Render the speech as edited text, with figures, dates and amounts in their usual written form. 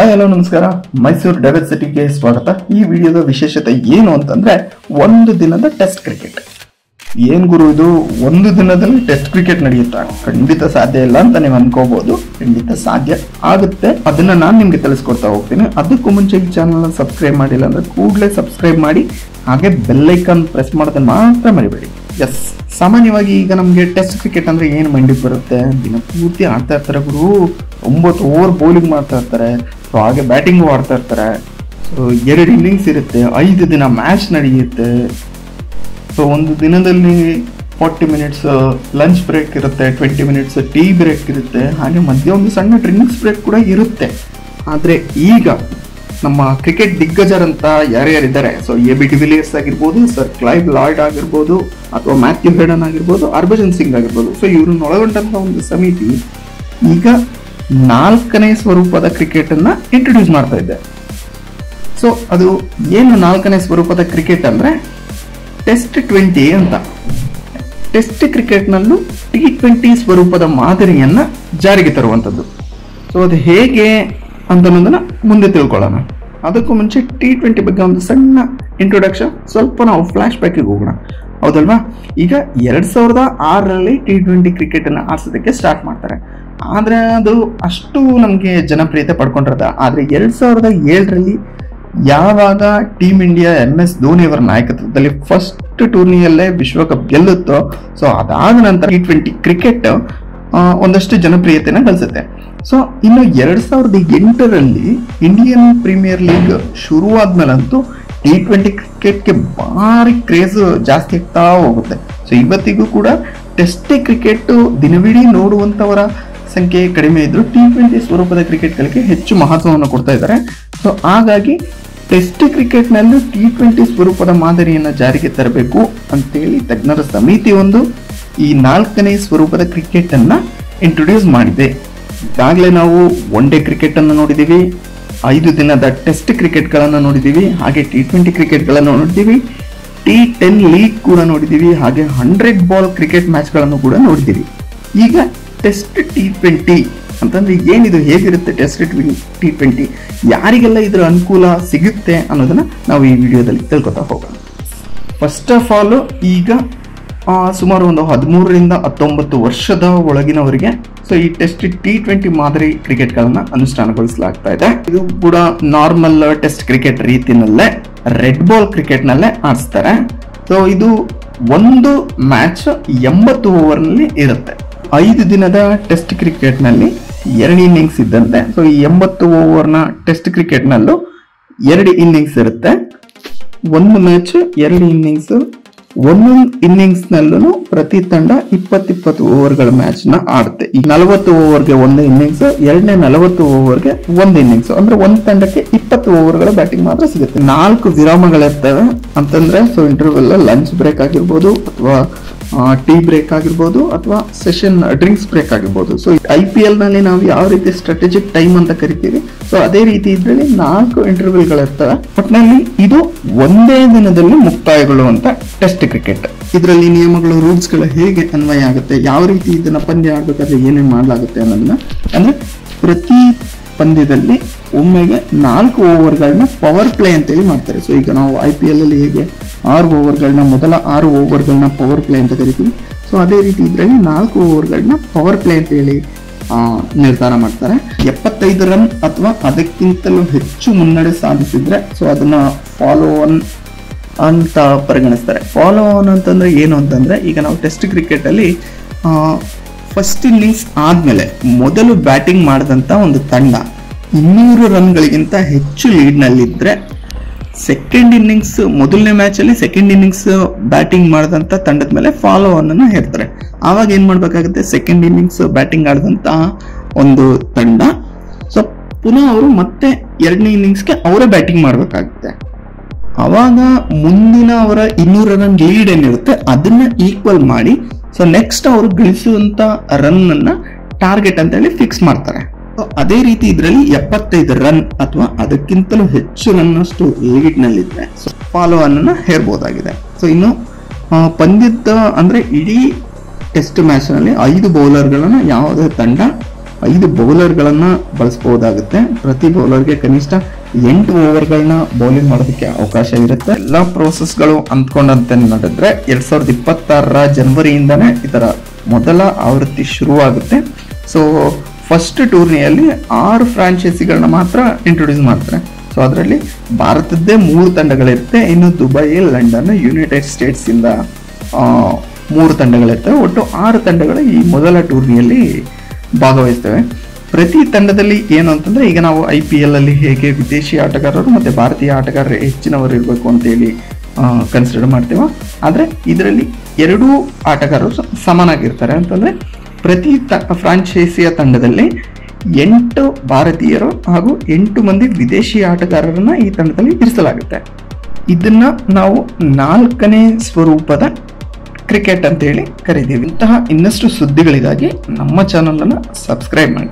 Hi hello ನಮಸ್ಕಾರ. ಮೈಸೂರು ಡೈವರ್ಸಿಟಿಗೆ ಸ್ವಾಗತ. ಈ ವಿಡಿಯೋದ ವಿಶೇಷತೆ ಏನು ಅಂತಂದ್ರೆ ಒಂದು ದಿನದ ಟೆಸ್ಟ್ ಕ್ರಿಕೆಟ್. ಏನ್ ಗುರು ಇದು, ಒಂದು ದಿನದಲ್ಲಿ ಟೆಸ್ಟ್ ಕ್ರಿಕೆಟ್ ನಡೆಯುತ್ತಾ? ಖಂಡಿತ ಸಾಧ್ಯ ಇಲ್ಲ ಅಂತ ನೀವು ಅನ್ಕೋಬಹುದು. ಖಂಡಿತ ಸಾಧ್ಯ ಆಗುತ್ತೆ, ಅದನ್ನ ನಾನು ನಿಮ್ಗೆ ತಿಳಿಸ್ಕೊಡ್ತಾ ಹೋಗ್ತೀನಿ. ಅದಕ್ಕೂ ಮುಂಚೆ ಈ ಚಾನಲ್ ಸಬ್ಸ್ಕ್ರೈಬ್ ಮಾಡಿಲ್ಲ ಅಂದ್ರೆ ಕೂಡಲೇ ಸಬ್ಸ್ಕ್ರೈಬ್ ಮಾಡಿ, ಹಾಗೆ ಬೆಲ್ ಐಕಾನ್ ಪ್ರೆಸ್ ಮಾಡೋದನ್ನ ಮಾತ್ರ ಮರಿಬೇಡಿ. ಎಸ್, ಸಾಮಾನ್ಯವಾಗಿ ಈಗ ನಮ್ಗೆ ಟೆಸ್ಟ್ ಕ್ರಿಕೆಟ್ ಅಂದ್ರೆ ಏನು ಮೈಂಡಿಗೆ ಬರುತ್ತೆ? ದಿನ ಪೂರ್ತಿ ಆಡ್ತಾ ಇರ್ತಾರೆ ಗುರು, 9 ಓವರ್ ಬೌಲಿಂಗ್ ಮಾಡ್ತಾ ಇರ್ತಾರೆ, ಸೊ ಹಾಗೆ ಬ್ಯಾಟಿಂಗು ಆಡ್ತಾ ಇರ್ತಾರೆ. ಸೊ 2 ಇನ್ನಿಂಗ್ಸ್ ಇರುತ್ತೆ, 5 ದಿನ ಮ್ಯಾಚ್ ನಡೆಯುತ್ತೆ. ಸೊ ಒಂದು ದಿನದಲ್ಲಿ 40 ಮಿನಿಟ್ಸ್ ಲಂಚ್ ಬ್ರೇಕ್ ಇರುತ್ತೆ, 20 ಮಿನಿಟ್ಸ್ ಟೀ ಬ್ರೇಕ್ ಇರುತ್ತೆ, ಹಾಗೆ ಮಧ್ಯೆ ಒಂದು ಸಣ್ಣ ಡ್ರಿಂಕ್ಸ್ ಬ್ರೇಕ್ ಕೂಡ ಇರುತ್ತೆ. ಆದರೆ ಈಗ ನಮ್ಮ ಕ್ರಿಕೆಟ್ ದಿಗ್ಗಜರಂತ ಯಾರ್ಯಾರಿದ್ದಾರೆ, ಸೊ AB ಡಿವಿಲಿಯರ್ಸ್ ಆಗಿರ್ಬೋದು, ಸರ್ ಕ್ಲೈವ್ ಲಾಯ್ಡ್ ಆಗಿರ್ಬೋದು, ಅಥವಾ ಮ್ಯಾಥ್ಯೂ ಹೆಡನ್ ಆಗಿರ್ಬೋದು, ಹರ್ಭಜನ್ ಸಿಂಗ್ ಆಗಿರ್ಬೋದು, ಸೊ ಇವ್ರನ್ನ ಒಳಗೊಂಡಂತ ಒಂದು ಸಮಿತಿ ಈಗ 4ನೇ ಸ್ವರೂಪದ ಕ್ರಿಕೆಟ್ ಅನ್ನ ಇಂಟ್ರೊಡ್ಯೂಸ್ ಮಾಡ್ತಾ ಇದೆ. ಸೊ ಅದು ಏನು 4ನೇ ಸ್ವರೂಪದ ಕ್ರಿಕೆಟ್ ಅಂದ್ರೆ ಟೆಸ್ಟ್ 20 ಅಂತ. ಟೆಸ್ಟ್ ಕ್ರಿಕೆಟ್ನಲ್ಲೂ T20 ಸ್ವರೂಪದ ಮಾದರಿಯನ್ನ ಜಾರಿಗೆ ತರುವಂಥದ್ದು. ಸೊ ಅದು ಹೇಗೆ ಅಂತ ಅನ್ನೋದನ್ನ ಮುಂದೆ ತಿಳ್ಕೊಳ್ಳೋಣ. ಅದಕ್ಕೂ ಮುಂಚೆ T20 ಬಗ್ಗೆ ಒಂದು ಸಣ್ಣ ಇಂಟ್ರೊಡಕ್ಷನ್, ಸ್ವಲ್ಪ ನಾವು ಫ್ಲಾಶ್ ಬ್ಯಾಕಿಗೆ ಹೋಗೋಣ, ಹೌದಲ್ವಾ? ಈಗ 2006ರಲ್ಲಿ T20 ಕ್ರಿಕೆಟ್ ಅನ್ನ ಆಡ್ಸೋದಕ್ಕೆ ಸ್ಟಾರ್ಟ್ ಮಾಡ್ತಾರೆ. ಆದ್ರೆ ಅದು ಅಷ್ಟು ನಮ್ಗೆ ಜನಪ್ರಿಯತೆ ಪಡ್ಕೊಂಡಿರೋದ. ಆದ್ರೆ 2007ರಲ್ಲಿ ಯಾವಾಗ ಟೀಮ್ ಇಂಡಿಯಾ MS ಧೋನಿ ಅವರ ನಾಯಕತ್ವದಲ್ಲಿ ಫಸ್ಟ್ ಟೂರ್ನಿಯಲ್ಲೇ ವಿಶ್ವಕಪ್ ಗೆಲ್ಲುತ್ತೋ, ಸೊ ಅದಾದ ನಂತರ T20 ಕ್ರಿಕೆಟ್ ಒಂದಷ್ಟು ಜನಪ್ರಿಯತೆನ ಗಳಿಸುತ್ತೆ. ಸೊ ಇನ್ನು 2008ರಲ್ಲಿ ಇಂಡಿಯನ್ ಪ್ರೀಮಿಯರ್ ಲೀಗ್ ಶುರುವಾದ್ಮೇಲಂತೂ T20 ಕ್ರಿಕೆಟ್ಗೆ ಭಾರಿ ಕ್ರೇಜ್ ಜಾಸ್ತಿ ಆಗ್ತಾ ಹೋಗುತ್ತೆ. ಸೊ ಇವತ್ತಿಗೂ ಕೂಡ ಟೆಸ್ಟ್ ಕ್ರಿಕೆಟ್ ದಿನವಿಡೀ ನೋಡುವಂತವರ ಸಂಖ್ಯೆ ಕಡಿಮೆ ಇದ್ರು T20 ಸ್ವರೂಪದ ಕ್ರಿಕೆಟ್ಗಳಿಗೆ ಹೆಚ್ಚು ಮಹತ್ವವನ್ನು ಕೊಡ್ತಾ ಇದ್ದಾರೆ. ಸೊ ಹಾಗಾಗಿ ಟೆಸ್ಟ್ ಕ್ರಿಕೆಟ್ನಲ್ಲೂ T20 ಸ್ವರೂಪದ ಮಾದರಿಯನ್ನು ಜಾರಿಗೆ ತರಬೇಕು ಅಂತೇಳಿ ತಜ್ಞರ ಸಮಿತಿ ಒಂದು ಈ 4ನೇ ಸ್ವರೂಪದ ಕ್ರಿಕೆಟ್ ಅನ್ನ ಇಂಟ್ರೊಡ್ಯೂಸ್ ಮಾಡಿದೆ. ಈಗಾಗಲೇ ನಾವು ಒನ್ ಡೇ ಕ್ರಿಕೆಟ್ ಅನ್ನು ನೋಡಿದೀವಿ, 5 ದಿನದ ಟೆಸ್ಟ್ ಕ್ರಿಕೆಟ್ಗಳನ್ನು ನೋಡಿದೀವಿ, ಹಾಗೆ T20 ಕ್ರಿಕೆಟ್ಗಳನ್ನು ನೋಡಿದೀವಿ, T10 ಲೀಗ್ ಕೂಡ ನೋಡಿದೀವಿ, ಹಾಗೆ 100 ಬಾಲ್ ಕ್ರಿಕೆಟ್ ಮ್ಯಾಚ್ಗಳನ್ನು ಕೂಡ ನೋಡಿದೀವಿ. ಈಗ ಟೆಸ್ಟ್ T20 ಅಂತಂದ್ರೆ ಏನಿದು, ಹೇಗಿರುತ್ತೆ ಟೆಸ್ಟ್ T20, ಯಾರಿಗೆಲ್ಲ ಇದರ ಅನುಕೂಲ ಸಿಗುತ್ತೆ ಅನ್ನೋದನ್ನ ನಾವು ಈ ವಿಡಿಯೋದಲ್ಲಿ ತಿಳ್ಕೊತಾ ಹೋಗೋಣ. ಫಸ್ಟ್ ಆಫ್ ಆಲ್, ಈಗ ಸುಮಾರು ಒಂದು 13ರಿಂದ 19 ವರ್ಷದ ಒಳಗಿನವರಿಗೆ ಸೊ ಈ ಟೆಸ್ಟ್ T20 ಮಾದರಿ ಕ್ರಿಕೆಟ್ಗಳನ್ನ ಅನುಷ್ಠಾನಗೊಳಿಸಲಾಗ್ತಾ ಇದೆ. ಇದು ಕೂಡ ನಾರ್ಮಲ್ ಟೆಸ್ಟ್ ಕ್ರಿಕೆಟ್ ರೀತಿನಲ್ಲೇ ರೆಡ್ ಬಾಲ್ ಕ್ರಿಕೆಟ್ ನಲ್ಲೇ ಆಡಿಸ್ತಾರೆ. ಸೊ ಇದು ಒಂದು ಮ್ಯಾಚ್ 80 ಓವರ್ನಲ್ಲಿ ಇರುತ್ತೆ. 5 ದಿನದ ಟೆಸ್ಟ್ ಕ್ರಿಕೆಟ್ ನಲ್ಲಿ 2 ಇನ್ನಿಂಗ್ಸ್ ಇದ್ದಂತೆ. ಸೊ ಈ 80 ಓವರ್ನ ಟೆಸ್ಟ್ ಕ್ರಿಕೆಟ್ ನಲ್ಲೂ 2 ಇನ್ನಿಂಗ್ಸ್ ಇರುತ್ತೆ. ಒಂದು ಮ್ಯಾಚ್ 2 ಇನ್ನಿಂಗ್ಸ್. ಒಂದೊಂದು ಇನ್ನಿಂಗ್ಸ್ ನಲ್ಲೂ ಪ್ರತಿ ತಂಡ 20 ಓವರ್ಗಳ ಮ್ಯಾಚ್ ನ ಆಡುತ್ತೆ. ಈ 40 ಓವರ್ಗೆ ಒಂದು ಇನ್ನಿಂಗ್ಸ್, ಎರಡನೇ 40 ಓವರ್ಗೆ ಒಂದು ಇನ್ನಿಂಗ್ಸ್, ಅಂದ್ರೆ ಒಂದು ತಂಡಕ್ಕೆ 20 ಓವರ್ಗಳ ಬ್ಯಾಟಿಂಗ್ ಮಾತ್ರ ಸಿಗುತ್ತೆ. 4 ವಿರಾಮಗಳಿರ್ತವೆ ಅಂತಂದ್ರೆ, ಸೊ ಇಂಟರ್ವೆಲ್, ಲಂಚ್ ಬ್ರೇಕ್ ಆಗಿರ್ಬೋದು, ಅಥವಾ ಟೀ ಬ್ರೇಕ್ ಆಗಿರ್ಬೋದು, ಅಥವಾ ಸೆಷನ್ ಡ್ರಿಂಕ್ಸ್ ಬ್ರೇಕ್ ಆಗಿರ್ಬೋದು. ಸೊ IPL ನಲ್ಲಿ ನಾವು ಯಾವ ರೀತಿ ಸ್ಟ್ರಾಟಜಿಕ್ ಟೈಮ್ ಅಂತ ಕರಿತೀವಿ, ಸೊ ಅದೇ ರೀತಿ ಇದ್ರಲ್ಲಿ 4 ಇಂಟರ್ವ್ಯೂಗಳಿರ್ತವೆ. ಒಟ್ಟಿನಲ್ಲಿ ಇದು ಒಂದೇ ದಿನದಲ್ಲಿ ಮುಕ್ತಾಯಗೊಳ್ಳುವಂತ ಟೆಸ್ಟ್ ಕ್ರಿಕೆಟ್. ಇದರಲ್ಲಿ ನಿಯಮಗಳು, ರೂಲ್ಸ್ ಗಳು ಹೇಗೆ ಅನ್ವಯ ಆಗುತ್ತೆ, ಯಾವ ರೀತಿ ಇದನ್ನ ಪಂದ್ಯ ಆಡ್ಬೇಕಾದ್ರೆ ಏನೇನು ಮಾಡಲಾಗುತ್ತೆ ಅನ್ನೋದನ್ನ, ಅಂದ್ರೆ ಪ್ರತಿ ಪಂದ್ಯದಲ್ಲಿ ಒಮ್ಮೆಗೆ 4 ಓವರ್ಗಳನ್ನ ಪವರ್ ಪ್ಲೇ ಅಂತೇಳಿ ಮಾಡ್ತಾರೆ. ಸೊ ಈಗ ನಾವು IPL ಅಲ್ಲಿ ಹೇಗೆ 6 ಓವರ್ಗಳನ್ನ, ಮೊದಲ 6 ಓವರ್ಗಳನ್ನ ಪವರ್ ಪ್ಲೇ ಅಂತ ಕರಿತೀವಿ, ಸೊ ಅದೇ ರೀತಿ ಇದರಲ್ಲಿ 4 ಓವರ್ಗಳನ್ನ ಪವರ್ ಪ್ಲೇ ಅಂತ ಹೇಳಿ ನಿರ್ಧಾರ ಮಾಡ್ತಾರೆ. 75 ರನ್ ಅಥವಾ ಅದಕ್ಕಿಂತಲೂ ಹೆಚ್ಚು ಮುನ್ನಡೆ ಸಾಧಿಸಿದ್ರೆ ಸೊ ಅದನ್ನ ಫಾಲೋ ಆನ್ ಅಂತ ಪರಿಗಣಿಸ್ತಾರೆ. ಫಾಲೋ ಆನ್ ಅಂತಂದ್ರೆ ಏನು ಅಂತಂದ್ರೆ, ಈಗ ನಾವು ಟೆಸ್ಟ್ ಕ್ರಿಕೆಟ್ ಅಲ್ಲಿ ಫಸ್ಟ್ ಇನ್ನಿಂಗ್ಸ್ ಆದ್ಮೇಲೆ ಮೊದಲು ಬ್ಯಾಟಿಂಗ್ ಮಾಡಿದಂತ ಒಂದು ತಂಡ 200 ರನ್ಗಳಿಗಿಂತ ಹೆಚ್ಚು ಲೀಡ್ ನಲ್ಲಿದ್ರೆ, ಸೆಕೆಂಡ್ ಇನ್ನಿಂಗ್ಸ್, ಮೊದಲನೇ ಮ್ಯಾಚ್ ಅಲ್ಲಿ ಸೆಕೆಂಡ್ ಇನ್ನಿಂಗ್ಸ್ ಬ್ಯಾಟಿಂಗ್ ಮಾಡಿದಂತ ತಂಡದ ಮೇಲೆ ಫಾಲೋ ಆನ್ ಅನ್ನ ಹೇಳ್ತಾರೆ. ಆವಾಗ ಏನ್ ಮಾಡ್ಬೇಕಾಗುತ್ತೆ, ಸೆಕೆಂಡ್ ಇನ್ನಿಂಗ್ಸ್ ಬ್ಯಾಟಿಂಗ್ ಆಡಿದಂತ ಒಂದು ತಂಡ ಸೊ ಪುನಃ ಅವರು ಮತ್ತೆ 2ನೇ ಇನ್ನಿಂಗ್ಸ್ಗೆ ಅವರೇ ಬ್ಯಾಟಿಂಗ್ ಮಾಡ್ಬೇಕಾಗುತ್ತೆ. ಅವಾಗ ಮುಂದಿನ ಅವರ 200 ರನ್ ಲೀಡ್ ಏನಿರುತ್ತೆ ಅದನ್ನ ಈಕ್ವಲ್ ಮಾಡಿ, ಸೊ ನೆಕ್ಸ್ಟ್ ಅವರು ಗಳಿಸುವಂತ ರನ್ ಅನ್ನ ಟಾರ್ಗೆಟ್ ಅಂತ ಹೇಳಿ ಫಿಕ್ಸ್ ಮಾಡ್ತಾರೆ. ಅದೇ ರೀತಿ ಇದರಲ್ಲಿ 75 ರನ್ ಅಥವಾ ಅದಕ್ಕಿಂತಲೂ ಹೆಚ್ಚು ರನ್ ಅಷ್ಟು ಲೀಡ್ ನಲ್ಲಿದ್ರೆ ಫಾಲೋ ಅನ್ನ ಹೇರಬಹುದಾಗಿದೆ. ಸೊ ಇನ್ನು ಪಂದ್ಯದ ಅಂದ್ರೆ ಇಡೀ ಟೆಸ್ಟ್ ಮ್ಯಾಚ್ ನಲ್ಲಿ 5 ಬೌಲರ್ಗಳನ್ನ ಯಾವುದೇ ತಂಡ 5 ಬೌಲರ್ಗಳನ್ನ ಬಳಸಬಹುದಾಗುತ್ತೆ. ಪ್ರತಿ ಬೌಲರ್ಗೆ ಕನಿಷ್ಠ 8 ಓವರ್ಗಳನ್ನ ಬೌಲಿಂಗ್ ಮಾಡೋದಕ್ಕೆ ಅವಕಾಶ ಇರುತ್ತೆ. ಎಲ್ಲಾ ಪ್ರೋಸೆಸ್ಗಳು ಅಂದ್ಕೊಂಡಂತೆ ನಡೆದ್ರೆ 2026 ಜನವರಿಯಿಂದಾನೇ ಇದರ ಮೊದಲ ಆವೃತ್ತಿ ಶುರುವಾಗುತ್ತೆ. ಸೊ ಫಸ್ಟ್ ಟೂರ್ನಿಯಲ್ಲಿ 6 ಫ್ರಾಂಚೈಸಿಗಳನ್ನ ಮಾತ್ರ ಇಂಟ್ರೊಡ್ಯೂಸ್ ಮಾಡ್ತಾರೆ. ಸೊ ಅದರಲ್ಲಿ ಭಾರತದ್ದೇ 3 ತಂಡಗಳಿರುತ್ತೆ. ಇನ್ನು ದುಬೈ, ಲಂಡನ್, ಯುನೈಟೆಡ್ ಸ್ಟೇಟ್ಸ್ ಇಂದ 3 ತಂಡಗಳಿರ್ತವೆ. ಒಟ್ಟು 6 ತಂಡಗಳು ಈ ಮೊದಲ ಟೂರ್ನಿಯಲ್ಲಿ ಭಾಗವಹಿಸ್ತವೆ. ಪ್ರತಿ ತಂಡದಲ್ಲಿ ಏನು ಅಂತಂದ್ರೆ, ಈಗ ನಾವು IPL ಅಲ್ಲಿ ಹೇಗೆ ವಿದೇಶಿ ಆಟಗಾರರು ಮತ್ತೆ ಭಾರತೀಯ ಆಟಗಾರರು ಹೆಚ್ಚಿನವರು ಇರಬೇಕು ಅಂತೇಳಿ ಕನ್ಸಿಡರ್ ಮಾಡ್ತೇವೆ, ಆದ್ರೆ ಇದರಲ್ಲಿ 2 ಆಟಗಾರರು ಸಮನಾಗಿರ್ತಾರೆ. ಅಂತಂದ್ರೆ ಪ್ರತಿ ಫ್ರಾಂಚೈಸಿಯ ತಂಡದಲ್ಲಿ 8 ಭಾರತೀಯರು ಹಾಗೂ 8 ಮಂದಿ ವಿದೇಶಿ ಆಟಗಾರರನ್ನ ಈ ತಂಡದಲ್ಲಿ ಇರಿಸಲಾಗುತ್ತೆ. ಇದನ್ನ ನಾವು 4ನೇ ಸ್ವರೂಪದ ಕ್ರಿಕೆಟ್ ಅಂತೇಳಿ ಕರೀತೀವಿ. ಇಂತಹ ಇನ್ನಷ್ಟು ಸುದ್ದಿಗಳಿಗಾಗಿ ನಮ್ಮ ಚಾನಲ್ ಅನ್ನು ಸಬ್ಸ್ಕ್ರೈಬ್ ಮಾಡಿ.